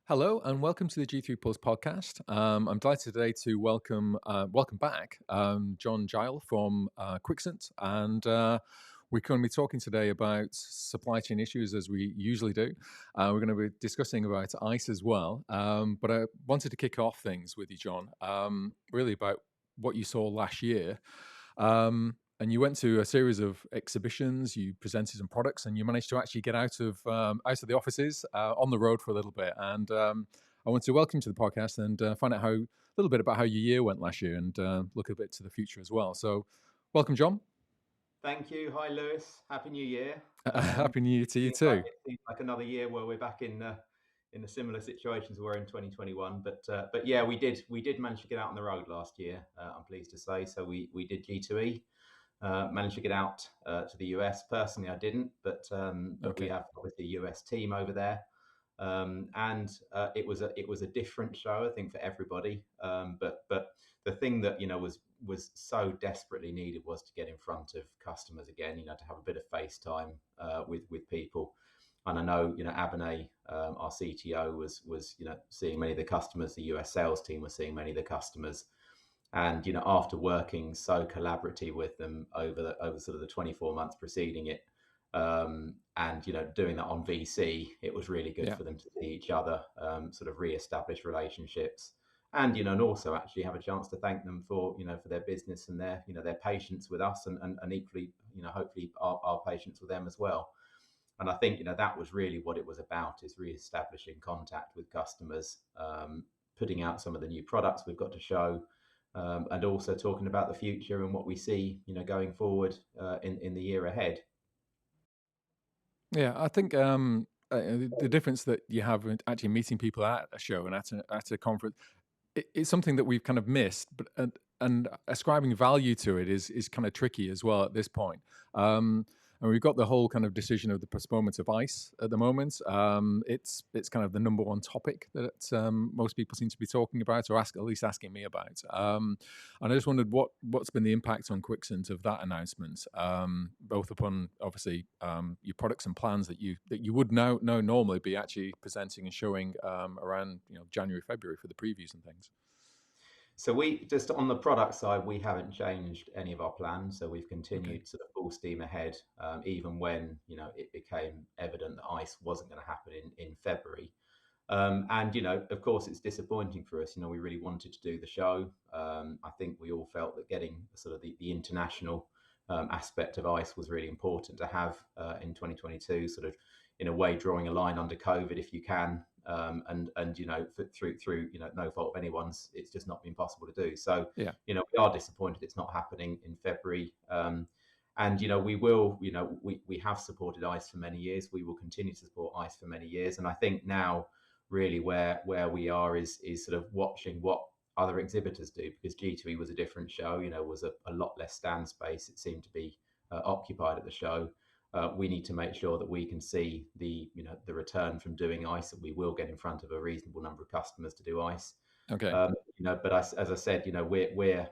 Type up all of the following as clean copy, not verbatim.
Hello and welcome to the G3 Plus podcast. I'm delighted today to welcome back Jon Jayal from Quixant, and we're going to be talking today about supply chain issues as we usually do. We're going to be discussing about ICE as well, but I wanted to kick off things with you, Jon, really about what you saw last year. And you went to a series of exhibitions. You presented some products, and you managed to actually get out of the offices on the road for a little bit. And I want to welcome you to the podcast and find out a little bit about how your year went last year, and look a bit to the future as well. So, welcome, Jon. Thank you. Hi, Lewis. Happy New Year. Happy New Year to you too. It seems like another year where we're back in the similar situations we were in 2021. But yeah, we did manage to get out on the road last year. I'm pleased to say. So we did G2E. Managed to get out to the US. Personally, I didn't, but we have obviously a US team over there. And it was a different show, I think, for everybody. But the thing that was so desperately needed was to get in front of customers again. To have a bit of face time with people. And I know Abinay, our CTO, was seeing many of the customers. The US sales team was seeing many of the customers. And after working so collaboratively with them over sort of the 24 months preceding it, and doing that on VC, it was really good for them to see each other, sort of re-establish relationships, and also actually have a chance to thank them for for their business and their patience with us, and equally hopefully our patience with them as well. And I think that was really what it was about, is re-establishing contact with customers, putting out some of the new products we've got to show. And also talking about the future and what we see, going forward in the year ahead. Yeah, I think the difference that you have in actually meeting people at a show and at a conference, it's something that we've kind of missed, but and ascribing value to it is kind of tricky as well at this point. And we've got the whole kind of decision of the postponement of ICE at the moment. It's kind of the number one topic that most people seem to be talking about, or at least asking me about. And I just wondered what's been the impact on Quixant of that announcement, both upon obviously your products and plans that you would know normally be actually presenting and showing around January, February for the previews and things. So we just on the product side, we haven't changed any of our plans. So we've continued sort of full steam ahead, even when it became evident that ICE wasn't going to happen in February. And of course, it's disappointing for us. We really wanted to do the show. I think we all felt that getting sort of the international aspect of ICE was really important to have in 2022. Sort of in a way, drawing a line under COVID if you can. And through no fault of anyone's, it's just not been possible to do. So we are disappointed it's not happening in February. And we will, we have supported ICE for many years. We will continue to support ICE for many years. And I think now really where we are is sort of watching what other exhibitors do, because G2E was a different show. Was a lot less stand space. It seemed to be occupied at the show. We need to make sure that we can see the return from doing ICE, and we will get in front of a reasonable number of customers to do ICE. Okay. But as I said, we're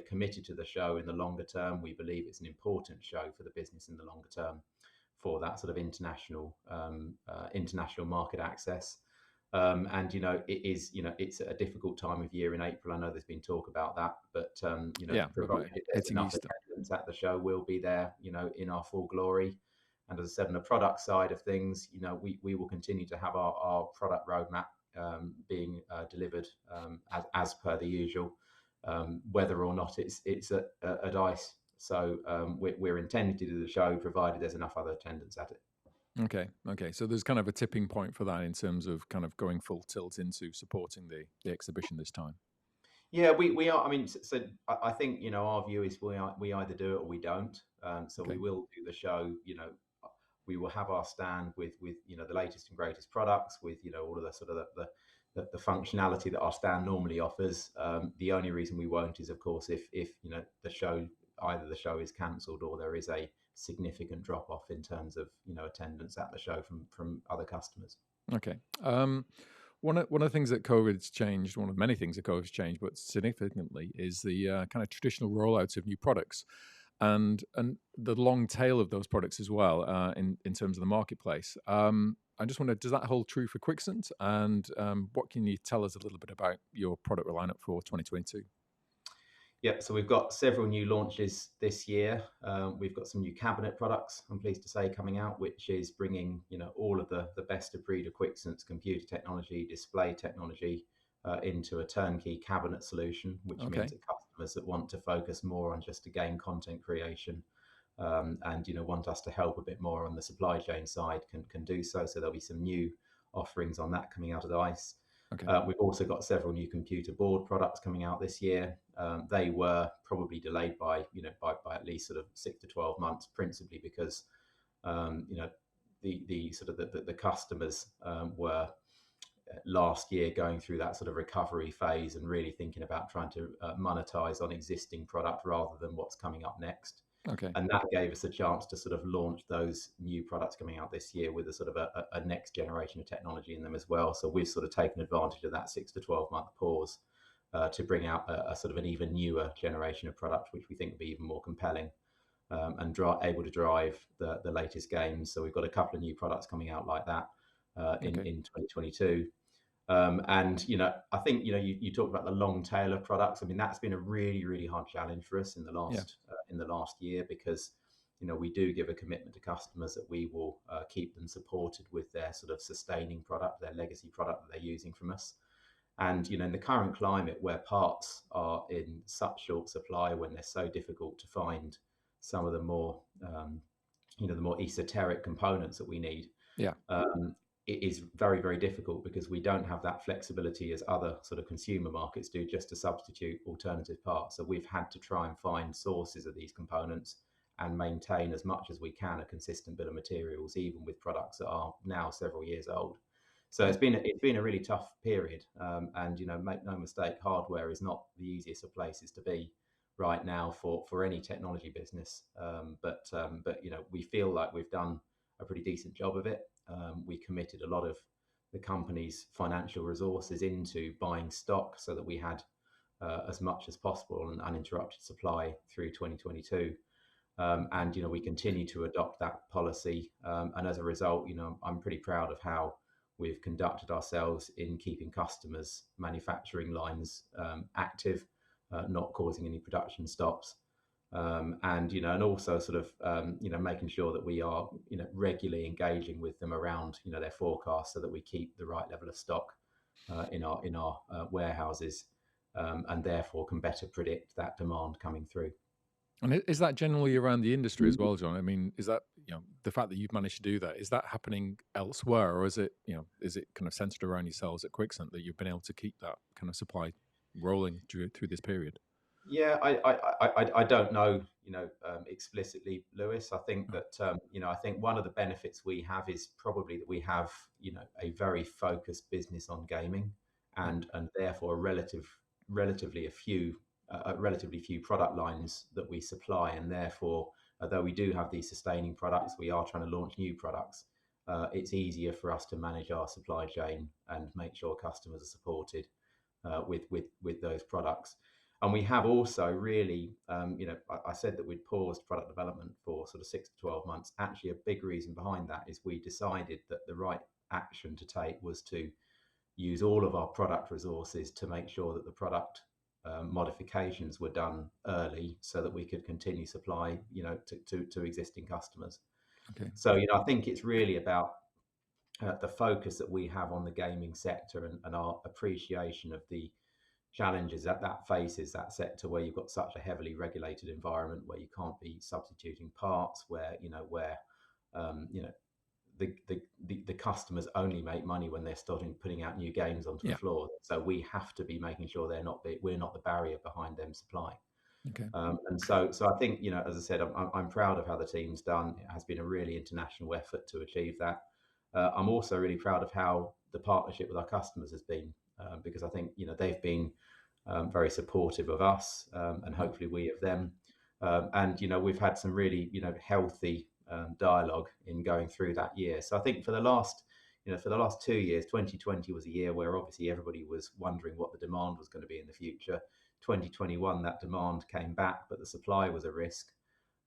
committed to the show in the longer term. We believe it's an important show for the business in the longer term, for that sort of international market access. And it is it's a difficult time of year in April. I know there's been talk about that, but provided there's enough attendance at the show, we'll be there in our full glory. And as I said, on the product side of things, we will continue to have our product roadmap being delivered as per the usual, whether or not it's at ICE. So we're intending to do the show provided there's enough other attendance at it. Okay. So there's kind of a tipping point for that in terms of kind of going full tilt into supporting the exhibition this time. Yeah, we are. I mean, so I think our view is we either do it or we don't. So we will do the show. We will have our stand with the latest and greatest products, with all of the sort of the functionality that our stand normally offers. The only reason we won't is, of course, if either the show is cancelled or there is a significant drop off in terms of attendance at the show from other customers. Okay. One of the things that COVID's changed, one of many things that COVID's changed, but significantly, is the kind of traditional rollout of new products. and the long tail of those products as well, in terms of the marketplace. I just wonder, does that hold true for Quixent? And what can you tell us a little bit about your product lineup for 2022? Yep, so we've got several new launches this year. We've got some new cabinet products, I'm pleased to say, coming out, which is bringing all of the best of breed of Quixent's computer technology, display technology into a turnkey cabinet solution, which means Okay, that customers that want to focus more on just the game content creation and want us to help a bit more on the supply chain side can do so. So there'll be some new offerings on that coming out of the ice. okay, We've also got several new computer board products coming out this year. They were probably delayed by by at least sort of 6 to 12 months, principally because the sort of the customers were last year going through that sort of recovery phase and really thinking about trying to monetize on existing product rather than what's coming up next. okay, And that gave us a chance to sort of launch those new products coming out this year with a sort of a next generation of technology in them as well. So we've sort of taken advantage of that 6 to 12 month pause to bring out a sort of an even newer generation of product, which we think will be even more compelling and able to drive the latest games. So we've got a couple of new products coming out like that okay. in 2022. And I think you talked about the long tail of products. I mean, that's been a really hard challenge for us Yeah, in the last year because we do give a commitment to customers that we will keep them supported with their sort of sustaining product, their legacy product that they're using from us. And in the current climate where parts are in such short supply, when they're so difficult to find some of the more the more esoteric components that we need, yeah, um, it is very difficult because we don't have that flexibility as other sort of consumer markets do just to substitute alternative parts. So we've had to try and find sources of these components and maintain as much as we can a consistent bill of materials, even with products that are now several years old. So yeah, it's been a really tough period, and make no mistake, hardware is not the easiest of places to be right now for any technology business. But we feel like we've done a pretty decent job of it. We committed a lot of the company's financial resources into buying stock so that we had as much as possible and uninterrupted supply through 2022. And we continue to adopt that policy, and as a result, I'm pretty proud of how we've conducted ourselves in keeping customers' manufacturing lines active, not causing any production stops, and also sort of making sure that we are regularly engaging with them around their forecasts so that we keep the right level of stock in our warehouses, and therefore can better predict that demand coming through. and is that generally around the industry as well, John? I mean, is that, the fact that you've managed to do that, is that happening elsewhere, or is it, is it kind of centered around yourselves at Quixent that you've been able to keep that kind of supply rolling through this period? Yeah, I don't know, explicitly, Lewis. I think Oh, that, I think one of the benefits we have is probably that we have, a very focused business on gaming, yeah, and therefore relatively few product lines that we supply, and therefore, although we do have these sustaining products, we are trying to launch new products. It's easier for us to manage our supply chain and make sure customers are supported with those products. And we have also really, I said that we'd paused product development for sort of 6 to 12 months. Actually, a big reason behind that is we decided that the right action to take was to use all of our product resources to make sure that the product modifications were done early so that we could continue supply, to existing customers. okay, So, I think it's really about the focus that we have on the gaming sector and our appreciation of the challenges that faces that sector, where you've got such a heavily regulated environment where you can't be substituting parts, where um, you know the customers only make money when they're starting putting out new games onto the yeah, floor. So we have to be making sure we're not the barrier behind them supplying. okay, And so I think, as I said, I'm proud of how the team's done. It has been a really international effort to achieve that. I'm also really proud of how the partnership with our customers has been, because I think they've been very supportive of us, and yeah, hopefully we of them. And we've had some really healthy dialogue in going through that year. So I think for the last 2 years, 2020 was a year where obviously everybody was wondering what the demand was going to be in the future. 2021, that demand came back, but the supply was a risk.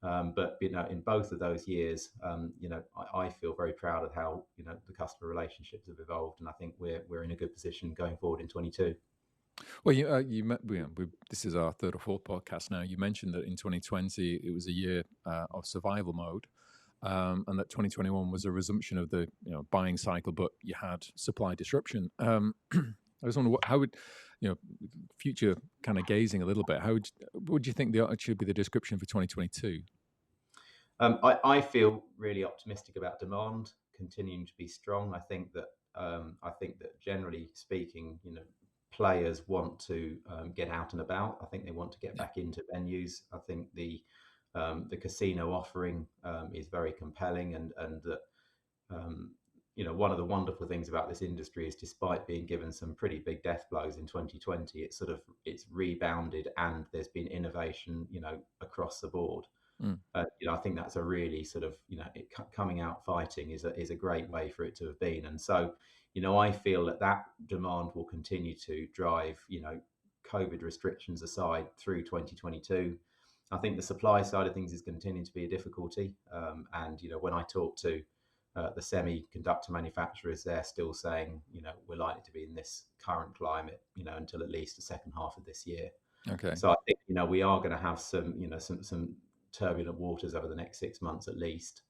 But in both of those years, I feel very proud of how the customer relationships have evolved, and I think we're in a good position going forward in 22. Well, this is our third or fourth podcast now. You mentioned that in 2020 it was a year of survival mode, and that 2021 was a resumption of the buying cycle, but you had supply disruption. I was wondering how would future kind of gazing a little bit. Would you think should be the description for 2022? I feel really optimistic about demand continuing to be strong. I think that generally speaking, players want to get out and about. I think they want to get Yeah. back into venues. I think the casino offering is very compelling, and that one of the wonderful things about this industry is, despite being given some pretty big death blows in 2020, it's rebounded, and there's been innovation, across the board. Mm. I think that's a really coming out fighting is a great way for it to have been. And so, I feel that demand will continue to drive, COVID restrictions aside, through 2022. I think the supply side of things is continuing to be a difficulty. And, when I talk to the semi-conductor manufacturers, they're still saying, we're likely to be in this current climate, until at least the second half of this year. Okay. So I think, we are going to have some turbulent waters over the next 6 months at least,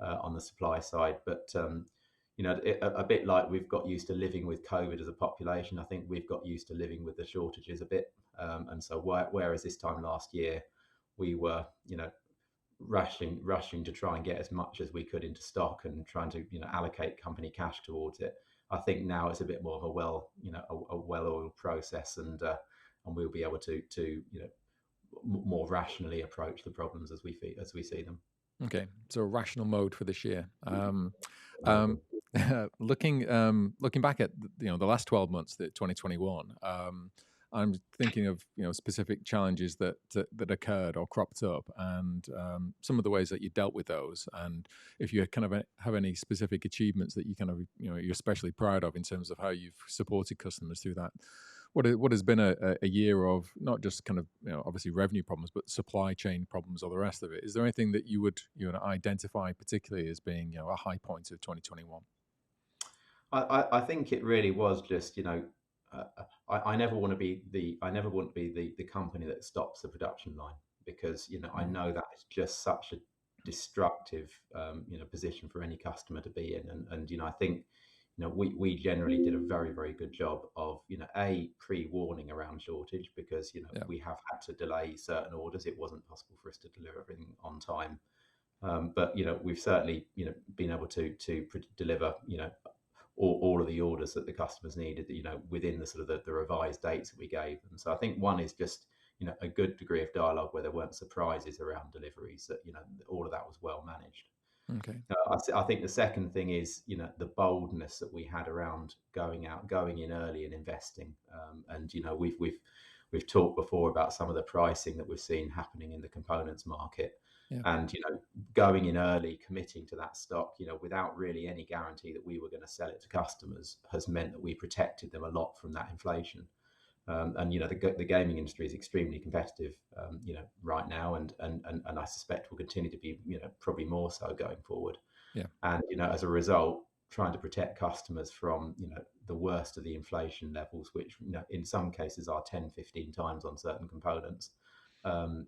on the supply side. But a bit like we've got used to living with COVID as a population, I think we've got used to living with the shortages a bit. And so whereas this time last year we were rushing to try and get as much as we could into stock and trying to allocate company cash towards it, I think now it's a bit more of a well-oiled process, and we'll be able to more rationally approach the problems as we see them. Okay, so a rational mode for this year. Looking back at the last 12 months, the 2021, I'm thinking of specific challenges that occurred or cropped up, and some of the ways that you dealt with those, and if you kind of have any specific achievements that you kind of you're especially proud of in terms of how you've supported customers through that. What has been a year of not just kind of obviously revenue problems, but supply chain problems or the rest of it? Is there anything that you would identify particularly as being a high point of 2021? I think it really was just I never want to be the company that stops the production line, because I know that is just such a destructive position for any customer to be in. And I think we generally did a very, very good job of pre-warning around shortage, because we have had to delay certain orders. It wasn't possible for us to deliver everything on time, but we've certainly been able to deliver all of the orders that the customers needed, within the revised dates that we gave them. So I think one is just a good degree of dialogue where there weren't surprises around deliveries, that all of that was well managed. Okay. I think the second thing is the boldness that we had around going in early and investing. And we've talked before about some of the pricing that we've seen happening in the components market. Yeah. And going in early, committing to that stock, without really any guarantee that we were going to sell it to customers, has meant that we protected them a lot from that inflation. And the gaming industry is extremely competitive, right now, and I suspect will continue to be, probably more so going forward. Yeah. And as a result, trying to protect customers from the worst of the inflation levels, which in some cases are 10, 15 times on certain components. I'm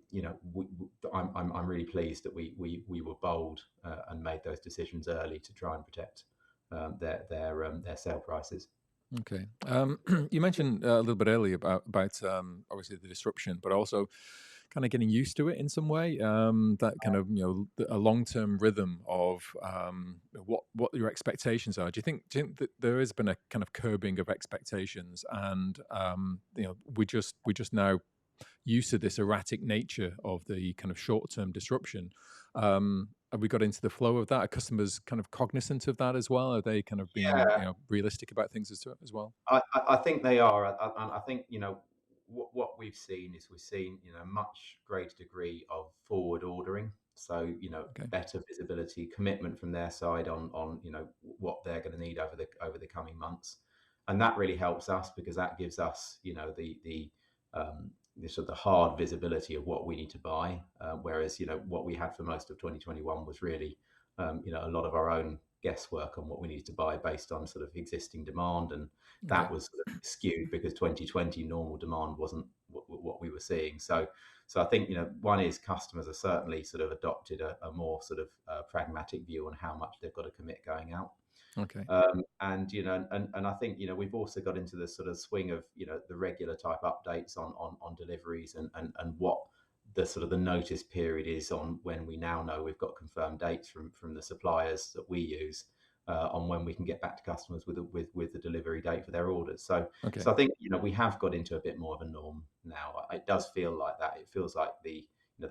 really pleased that we were bold and made those decisions early to try and protect their sale prices. Okay. You mentioned a little bit earlier about obviously the disruption, but also kind of getting used to it in some way. That kind of a long-term rhythm of what your expectations are. Do you think that there has been a kind of curbing of expectations, and we just now used to this erratic nature of the kind of short-term disruption? Have we got into the flow of that? Are customers kind of cognizant of that as well? Are they kind of being realistic about things as well? I think they are. I think what we've seen is a much greater degree of forward ordering. So Okay. better visibility, commitment from their side on what they're going to need over the coming months, and that really helps us, because that gives us sort of the hard visibility of what we need to buy, whereas what we had for most of 2021 was really a lot of our own guesswork on what we needed to buy based on sort of existing demand, and Okay. that was sort of skewed because 2020 normal demand wasn't what we were seeing. So I think one is customers are certainly sort of adopted a more sort of pragmatic view on how much they've got to commit going out. Okay. And I think we've also got into the sort of swing of the regular type updates on deliveries, and what the sort of the notice period is on when we now know we've got confirmed dates from the suppliers that we use on when we can get back to customers with the delivery date for their orders. So Okay. so I think we have got into a bit more of a norm now. It does feel like that. It feels like the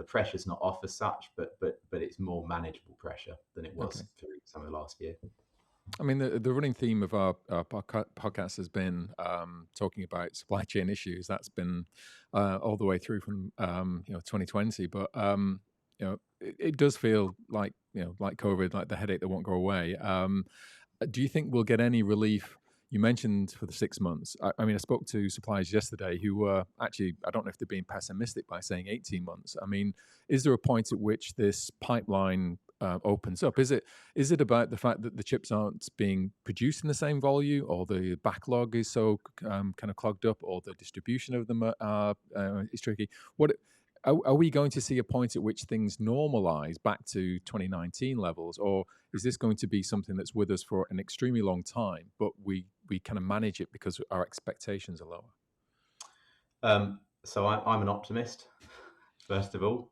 pressure's not off as such, but it's more manageable pressure than it was Okay. through some of the last year. I mean, the running theme of our podcast has been talking about supply chain issues. That's been all the way through from 2020. But it does feel like like COVID, like the headache that won't go away. Do you think we'll get any relief? You mentioned for the 6 months. I mean, I spoke to suppliers yesterday who were actually, I don't know if they're being pessimistic by saying 18 months. I mean, is there a point at which this pipeline opens up? Is it about the fact that the chips aren't being produced in the same volume, or the backlog is so kind of clogged up, or the distribution of them is tricky? What are we going to see a point at which things normalize back to 2019 levels, or is this going to be something that's with us for an extremely long time, but we kind of manage it because our expectations are lower? So I'm an optimist, first of all.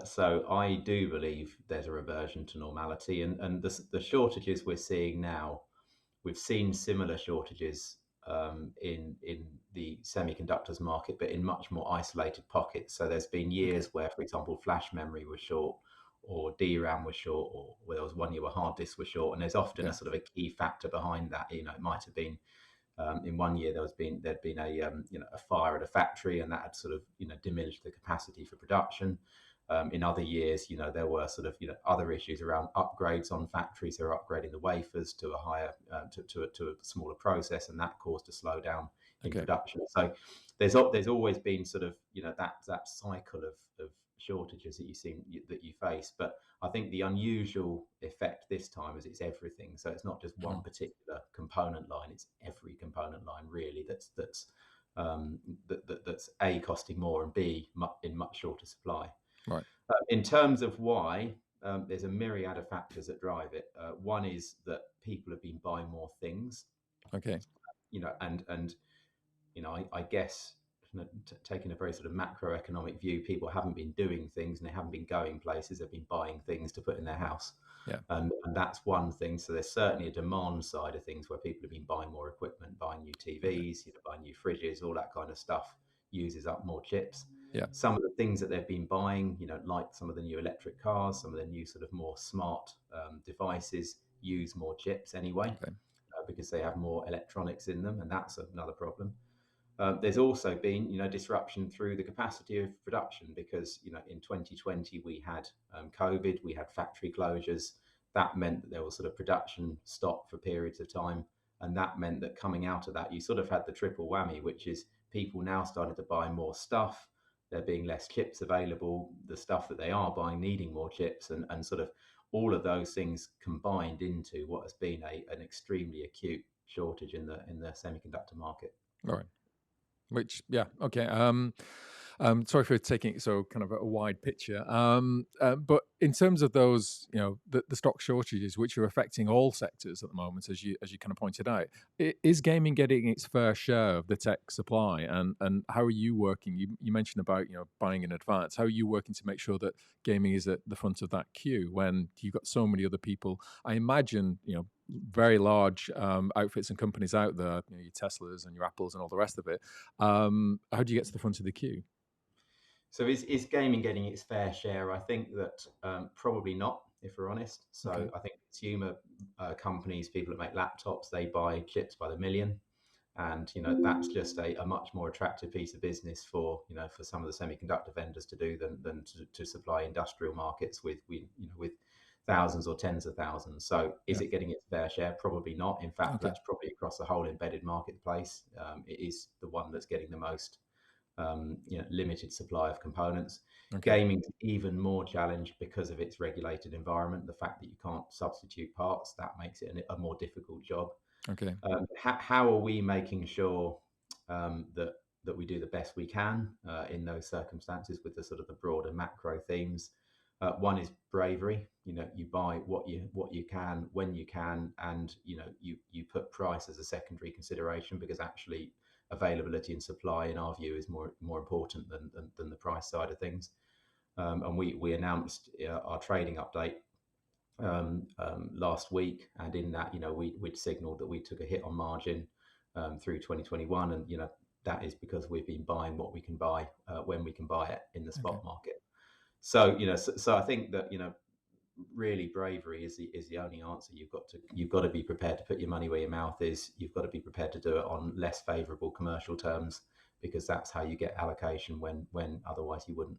So I do believe there's a reversion to normality, and the shortages we're seeing now, we've seen similar shortages in the semiconductors market, but in much more isolated pockets. So there's been Okay. years where, for example, flash memory was short, or DRAM was short, or where there was 1 year where hard disks were short, and there's often a Yeah. sort of a key factor behind that. It might have been in 1 year there'd been a fire at a factory, and that had sort of diminished the capacity for production. In other years, there were sort of other issues around upgrades on factories. They were upgrading the wafers to a higher to a smaller process, and that caused a slowdown in Okay. production. So there's always been sort of that cycle of shortages that you face. But I think the unusual effect this time is it's everything. So it's not just one Mhm. particular component line; it's every component line really um, that's A, costing more, and B, in much shorter supply. Right. In terms of why, there's a myriad of factors that drive it. One is that people have been buying more things, Okay. and I guess taking a very sort of macroeconomic view, people haven't been doing things and they haven't been going places. They've been buying things to put in their house, Yeah. and that's one thing. So there's certainly a demand side of things where people have been buying more equipment, buying new Okay. TVs, buying new fridges, all that kind of stuff uses up more chips. Yeah. Some of the things that they've been buying, like some of the new electric cars, some of the new sort of more smart devices use more chips anyway, Okay. because they have more electronics in them, and that's another problem. There's also been, disruption through the capacity of production because, in 2020 we had COVID, we had factory closures. That meant that there was sort of production stop for periods of time, and that meant that coming out of that, you sort of had the triple whammy, which is people now started to buy more stuff. There being less chips available, the stuff that they are buying needing more chips, and sort of all of those things combined into what has been an extremely acute shortage in the semiconductor market. All right. Which, yeah, okay. Sorry for taking it so kind of a wide picture. But in terms of those, the stock shortages, which are affecting all sectors at the moment, as you kind of pointed out, is gaming getting its fair share of the tech supply? And how are you working? You mentioned about buying in advance. How are you working to make sure that gaming is at the front of that queue when you've got so many other people? I imagine very large outfits and companies out there, your Teslas and your Apples and all the rest of it. How do you get to the front of the queue? So is gaming getting its fair share? I think that probably not, if we're honest. Okay. So I think consumer companies, people that make laptops, they buy chips by the million, and that's just a much more attractive piece of business for some of the semiconductor vendors to do than to supply industrial markets with thousands or tens of thousands. So is Yeah. it getting its fair share? Probably not. In fact, Okay. that's probably across the whole embedded marketplace. It is the one that's getting the most limited supply of components. Okay. Gaming's even more challenged because of its regulated environment. The fact that you can't substitute parts, that makes it a more difficult job. Okay. How are we making sure that we do the best we can in those circumstances with the sort of the broader macro themes? One is bravery. You buy what you can when you can, and you put price as a secondary consideration, because actually availability and supply, in our view, is more important than the price side of things. And we announced our trading update last week, and in that, we'd signaled that we took a hit on margin through 2021, and that is because we've been buying what we can buy when we can buy it in the Okay. spot market. So so I think that really bravery is the only answer. You've got to be prepared to put your money where your mouth is. You've got to be prepared to do it on less favourable commercial terms, because that's how you get allocation when otherwise you wouldn't.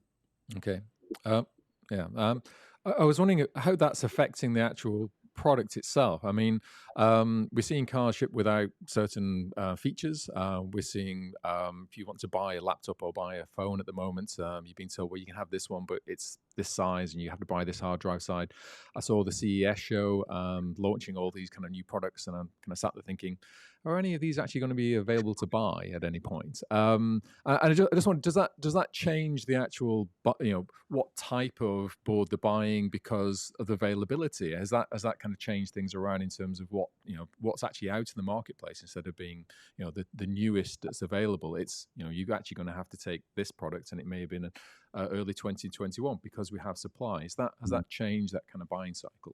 Okay. Yeah. I was wondering how that's affecting the actual product itself. I mean, we're seeing cars shipped without certain features. We're seeing if you want to buy a laptop or buy a phone at the moment, you've been told, well, you can have this one, but it's this size and you have to buy this hard drive side. I saw the CES show launching all these kind of new products, and I'm kind of sat there thinking, are any of these actually going to be available to buy at any point? And I just want, does that change the actual, what type of board they're buying because of the availability? Has that kind of changed things around in terms of what's actually out in the marketplace, instead of being the newest that's available? It's you're actually going to have to take this product, and it may have been early 2021 because we have supply. Has that changed that kind of buying cycle?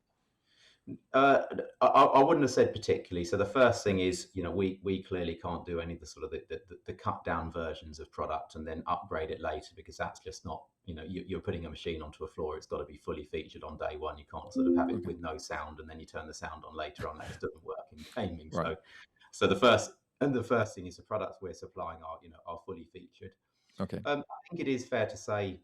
I wouldn't have said particularly. So the first thing is, we clearly can't do any of the sort of the cut down versions of product and then upgrade it later, because that's just not, you're putting a machine onto a floor. It's got to be fully featured on day one. You can't sort of have it Okay. with no sound and then you turn the sound on later on. That just doesn't work in gaming. Right. So the first thing is the products we're supplying are fully featured. Okay. I think it is fair to say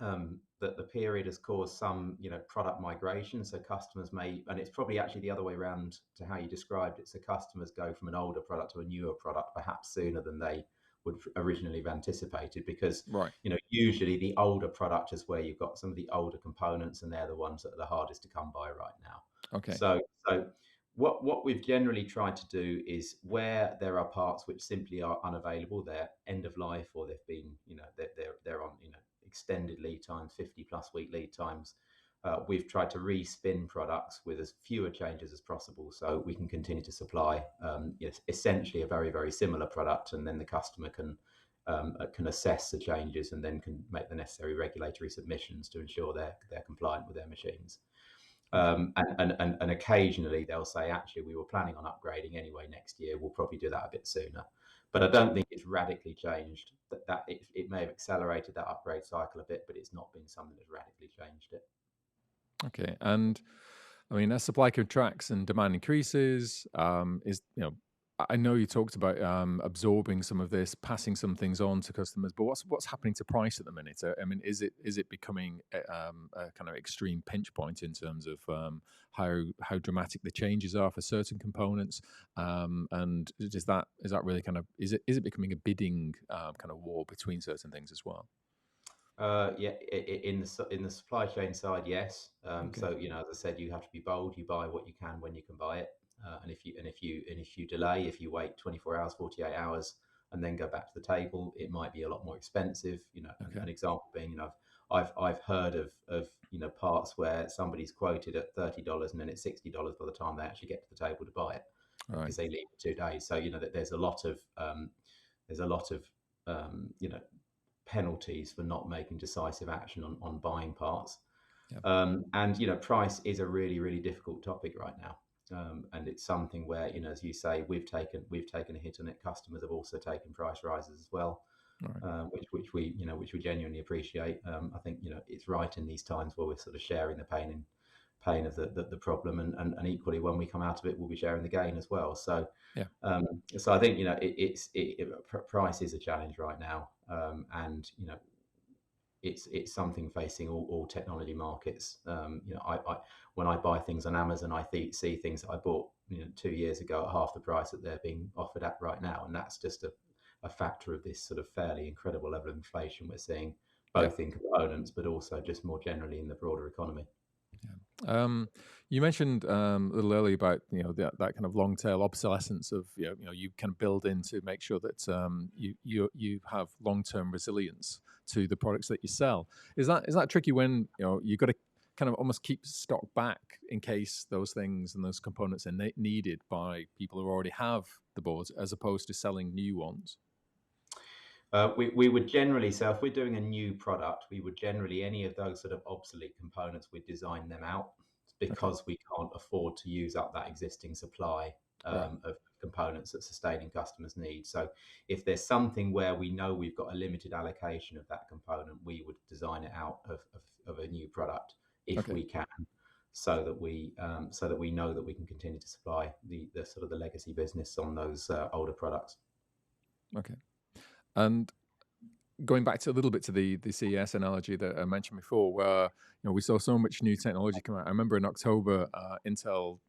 that the period has caused some, product migration. So customers may, and it's probably actually the other way around to how you described it. So customers go from an older product to a newer product perhaps sooner than they would originally have anticipated, because Right. usually the older product is where you've got some of the older components, and they're the ones that are the hardest to come by right now. Okay. So what we've generally tried to do is, where there are parts which simply are unavailable, they're end of life, or they've been, they're on, extended lead times, 50+ week lead times. We've tried to respin products with as fewer changes as possible, so we can continue to supply essentially a very, very similar product, and then the customer can assess the changes and then can make the necessary regulatory submissions to ensure they're compliant with their machines. Okay. And occasionally they'll say, actually, we were planning on upgrading anyway next year. We'll probably do that a bit sooner. But I don't think it's radically changed. That it may have accelerated that upgrade cycle a bit, but it's not been something that's radically changed it. Okay. And I mean, as supply contracts and demand increases, I know you talked about absorbing some of this, passing some things on to customers, but what's happening to price at the minute? I mean, is it becoming a kind of extreme pinch point in terms of how dramatic the changes are for certain components? And is that really kind of, is it becoming a bidding kind of war between certain things as well? Yeah, in the supply chain side, yes. Okay. So as I said, you have to be bold. You buy what you can when you can buy it. And if you delay, if you wait 24 hours, 48 hours, and then go back to the table, it might be a lot more expensive. Okay. An example being, I've heard of parts where somebody's quoted at $30 and then it's $60 by the time they actually get to the table to buy it, All right. because they leave for 2 days. So that there's a lot of penalties for not making decisive action on buying parts. Yeah. And price is a really, really difficult topic right now. And it's something where, as you say, we've taken a hit on it. Customers have also taken price rises as well, All right. which we genuinely appreciate. I think it's right in these times where we're sort of sharing the pain of the problem, and equally when we come out of it, we'll be sharing the gain as well. So Yeah. so I think price is a challenge right now, and it's something facing all technology markets. I when I buy things on Amazon, I see things that I bought 2 years ago at half the price that they're being offered at right now, and that's just a factor of this sort of fairly incredible level of inflation we're seeing, Yeah. both in components, but also just more generally in the broader economy. You mentioned a little earlier about that kind of long tail obsolescence of you kind of build in to make sure that you have long term resilience to the products that you sell. Is that tricky when you got to kind of almost keep stock back in case those things and those components are needed by people who already have the boards as opposed to selling new ones? We would generally, so if we're doing a new product, we would generally, any of those sort of obsolete components, we'd design them out Okay, because we can't afford to use up that existing supply right. of components that sustaining customers' needs. So if there's something where we know we've got a limited allocation of that component, we would design it out of a new product if Okay, we can, so that we know that we can continue to supply the sort of the legacy business on those older products. okay. And going back to a little bit to the CES analogy that I mentioned before, where we saw so much new technology come out. I remember in October, Intel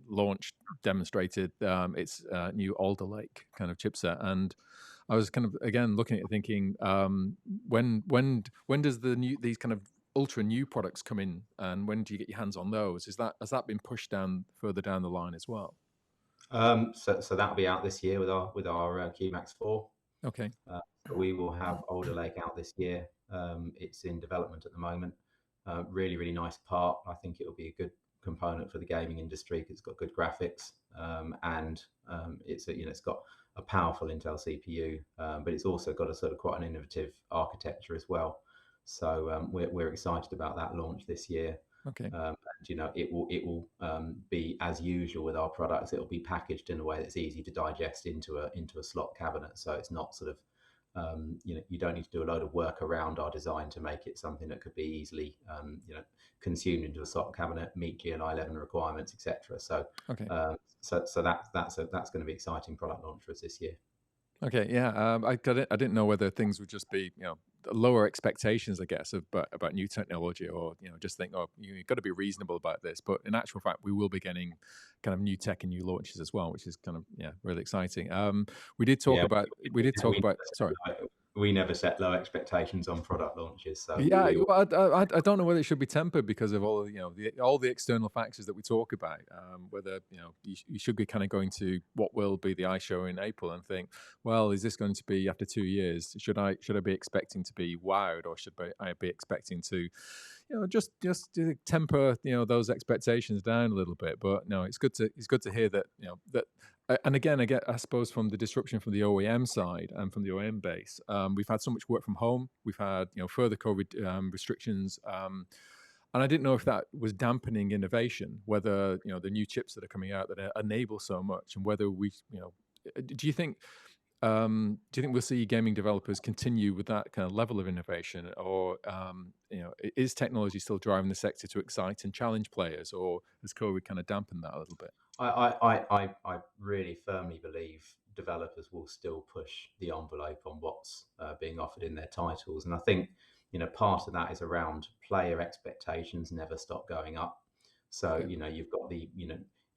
launched, demonstrated its new Alder Lake kind of chipset, and I was kind of again looking at it thinking, when does these kind of ultra new products come in, and when do you get your hands on those? Has that been pushed down further down the line as well? So that'll be out this year with our QMax 4. Okay, Uh, so we will have Alder Lake out this year. It's in development at the moment. Really, really nice part. I think it will be a good component for the gaming industry because it's got good graphics, and it's got a powerful Intel CPU, but it's also got a sort of quite an innovative architecture as well. So we're excited about that launch this year. okay, And it will be as usual with our products. It'll be packaged in a way that's easy to digest into a slot cabinet. So it's not sort of you don't need to do a load of work around our design to make it something that could be easily consumed into a slot cabinet, meet GNI 11 requirements, etc. So okay. that's going to be exciting product launch for us this year. Okay, yeah. I didn't know whether things would just be, lower expectations, I guess, about new technology, or just think, oh, you've got to be reasonable about this. But in actual fact, we will be getting kind of new tech and new launches as well, which is kind of really exciting. We did talk Yeah, about we did talk about. Sorry. we never set low expectations on product launches, so Yeah, we well, I don't know whether it should be tempered because of all all the external factors that we talk about. Whether you should be kind of going to what will be the iShow in April and think, well, is this going to be after 2 years? Should I be expecting to be wowed, or should I be expecting to, just to temper those expectations down a little bit? But no, it's good to hear that that. And again, I suppose from the disruption from the OEM side and from the OEM base, we've had so much work from home. We've had further COVID restrictions, and I didn't know if that was dampening innovation. Whether the new chips that are coming out that enable so much, and whether do you think we'll see gaming developers continue with that kind of level of innovation, or is technology still driving the sector to excite and challenge players, or has COVID kind of dampened that a little bit? I really firmly believe developers will still push the envelope on what's being offered in their titles, and I think part of that is around player expectations never stop going up. So Okay. you've got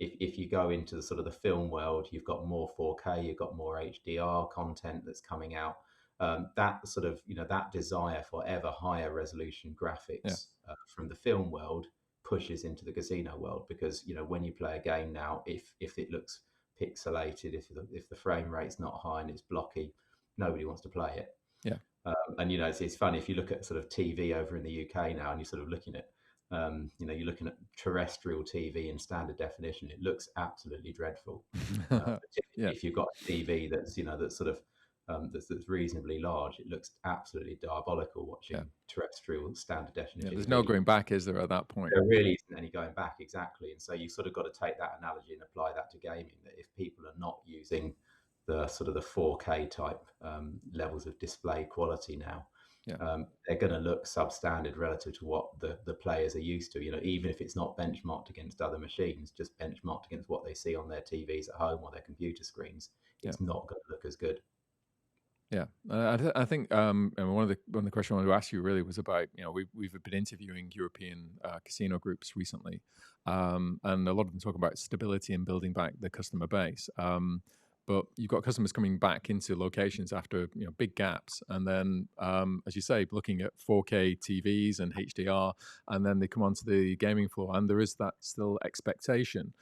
if you go into the sort of the film world, you've got more 4K, you've got more HDR content that's coming out. That sort of that desire for ever higher resolution Yeah. graphics from the film world pushes into the casino world, because when you play a game now, if it looks pixelated, if the frame rate's not high and it's blocky, nobody wants to play it. Yeah. And it's funny if you look at sort of TV over in the UK now, and you're sort of looking at you're looking at terrestrial TV in standard definition, it looks absolutely dreadful. Yeah. If you've got a TV that's sort of that's reasonably large, it looks absolutely diabolical Yeah. watching terrestrial standard Yeah. definition There's no TV. going back, is there, at that point? There really isn't any going back, exactly. And so you've sort of got to take that analogy and apply that to gaming, that if people are not using the sort of the 4K type levels of display quality now, Yeah. they're going to look substandard relative to what the players are used to. Even if it's not benchmarked against other machines, just benchmarked against what they see on their TVs at home or their computer screens, Yeah. it's not going to look as good. Yeah, I think and one of the questions I wanted to ask you really was about we've been interviewing European casino groups recently, and a lot of them talk about stability and building back the customer base. but you've got customers coming back into locations after big gaps, and then as you say, looking at 4K TVs and HDR, and then they come onto the gaming floor, and there is that still expectation.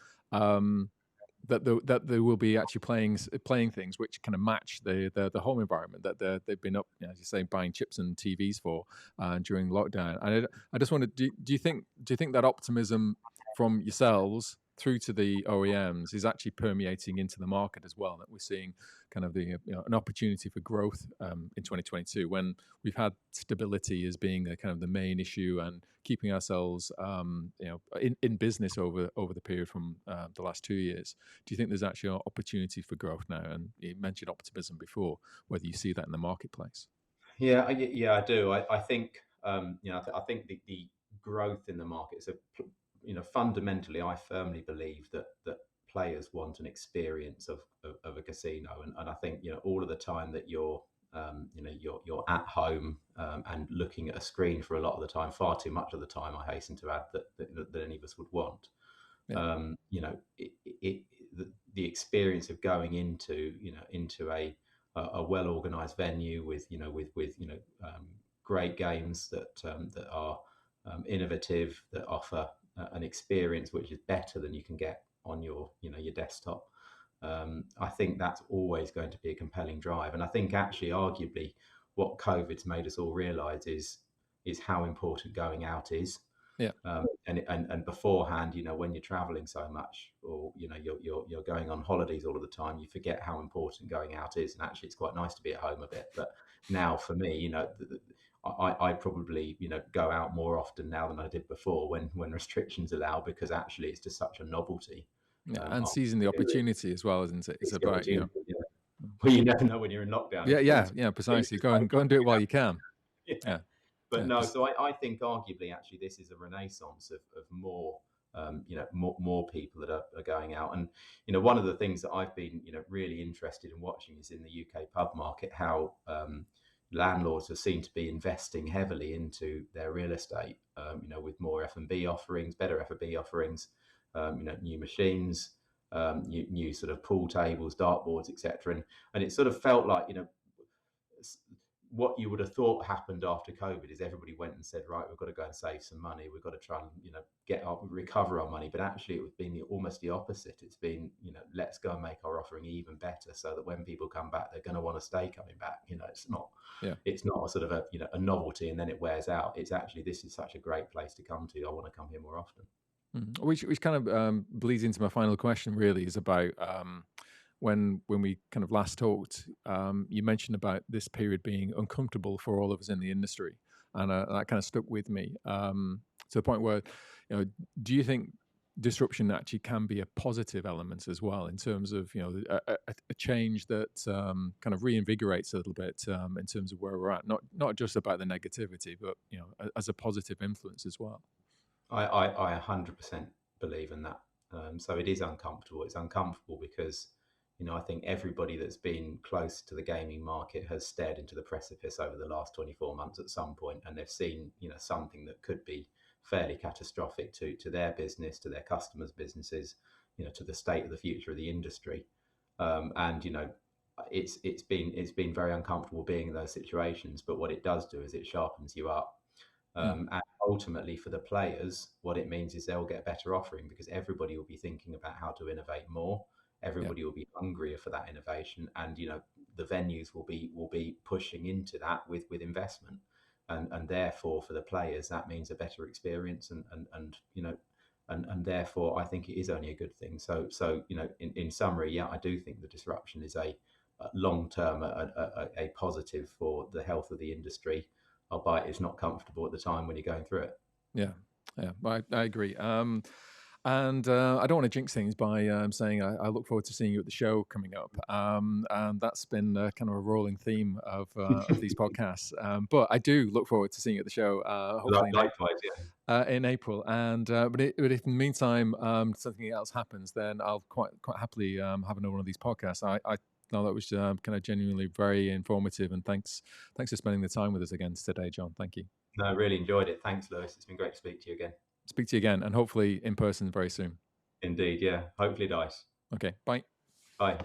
That they will be actually playing things which kind of match the home environment that they've been up, as you say, buying chips and TVs for during lockdown. And I just wondered, do you think that optimism from yourselves through to the OEMs is actually permeating into the market as well? That we're seeing kind of an opportunity for growth in 2022, when we've had stability as being kind of the main issue, and keeping ourselves in business over the period from the last 2 years. Do you think there's actually an opportunity for growth now? And you mentioned optimism before, whether you see that in the marketplace. Yeah, I do. I think I think the growth in the market is fundamentally, I firmly believe that players want an experience of a casino, and I think all of the time that you're you're at home and looking at a screen for a lot of the time, far too much of the time, I hasten to add, that any of us would want. Yeah, The experience of going into into a well organized venue with great games that are innovative, that offer an experience which is better than you can get on your your desktop. I think that's always going to be a compelling drive, and I think actually, arguably, what COVID's made us all realise is how important going out is. yeah, And beforehand, when you're traveling so much, or you're going on holidays all of the time, you forget how important going out is. And actually, it's quite nice to be at home a bit. But now, for me, I probably go out more often now than I did before, when restrictions allow, because actually it's just such a novelty. yeah, and Of seizing the experience. opportunity as well, isn't it? It's It's the about opportunity. Yeah. Well, you never know when you're in lockdown yeah, if yeah, things yeah, things precisely. just break Go up and do and it you while have you can. yeah. Yeah, But yeah, no, so I think arguably, actually, this is a renaissance of more, more people that are going out. And one of the things that I've been really interested in watching is in the UK pub market, how landlords are seen to be investing heavily into their real estate. With more F&B offerings, better F&B offerings, new machines, new sort of pool tables, dartboards, etc. And it sort of felt like what you would have thought happened after COVID is everybody went and said, right, we've got to go and save some money. We've got to try and get up, recover our money. But actually, it was been almost the opposite. It's been let's go and make our offering even better, so that when people come back, they're going to want to stay coming back. yeah. It's not a sort of a novelty and then it wears out. It's actually, this is such a great place to come to. I want to come here more often. Which kind of bleeds into my final question. Really, is about when we kind of last talked. You mentioned about this period being uncomfortable for all of us in the industry, and that kind of stuck with me to the point where, do you think disruption actually can be a positive element as well, in terms of a change that kind of reinvigorates a little bit in terms of where we're at, not just about the negativity, but as a positive influence as well. I 100% believe in that. So it is uncomfortable. It's uncomfortable because, I think everybody that's been close to the gaming market has stared into the precipice over the last 24 months at some point, and they've seen, something that could be fairly catastrophic to their business, to their customers' businesses, to the state of the future of the industry. And it's been very uncomfortable being in those situations. But what it does do is it sharpens you up. Mm, And ultimately, for the players, what it means is they'll get a better offering, because everybody will be thinking about how to innovate more. yeah, Everybody will be hungrier for that innovation, and the venues will be pushing into that with investment, and therefore for the players that means a better experience, and therefore I think it is only a good thing. So in summary, yeah, I do think the disruption is a long term a positive for the health of the industry, albeit it's not comfortable at the time when you're going through it. yeah, yeah. I agree. And I don't want to jinx things by saying I look forward to seeing you at the show coming up. And that's been kind of a rolling theme of these podcasts. But I do look forward to seeing you at the show, hopefully Likewise, yeah. In April. And but if in the meantime something else happens, then I'll quite happily have another one of these podcasts. I know that was kind of genuinely very informative, and thanks for spending the time with us again today, John. Thank you. No, I really enjoyed it. Thanks, Lewis. It's been great to speak to you again. Speak to you again, and hopefully in person very soon. Indeed, yeah. Hopefully, dice. Okay, bye. Bye.